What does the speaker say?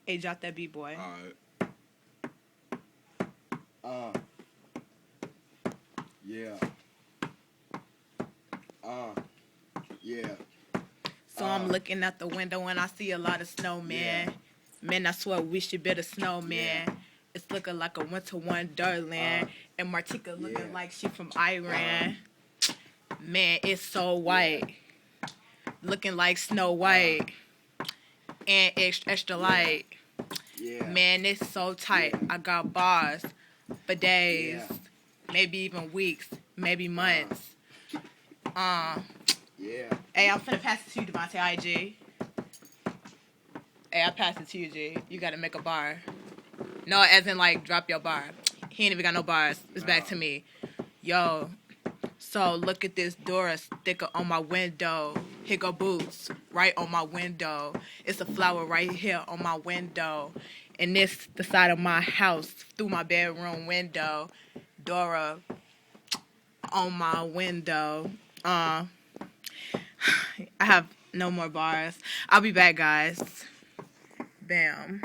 Hey, drop that beat, boy. Alright. Yeah. Yeah. So I'm looking out the window and I see a lot of snowmen. Yeah. Man, I swear we should build a snowman. Yeah. It's looking like a winter wonderland. And Martika looking like she from Iran. Man, it's so white. Looking like Snow White. And extra, extra light. Yeah. Man, it's so tight. I got bars for days. Yeah. Maybe even weeks. Maybe months. Yeah. Hey, I'm finna pass it to you, Devontae IG. Hey, I passed it to you, G. You gotta make a bar. No, as in, like, drop your bar. He ain't even got no bars. It's back to me. Yo, so look at this Dora sticker on my window. Here go boots right on my window. It's a flower right here on my window. And this the side of my house through my bedroom window. Dora on my window. I have no more bars. I'll be back, guys. Bam.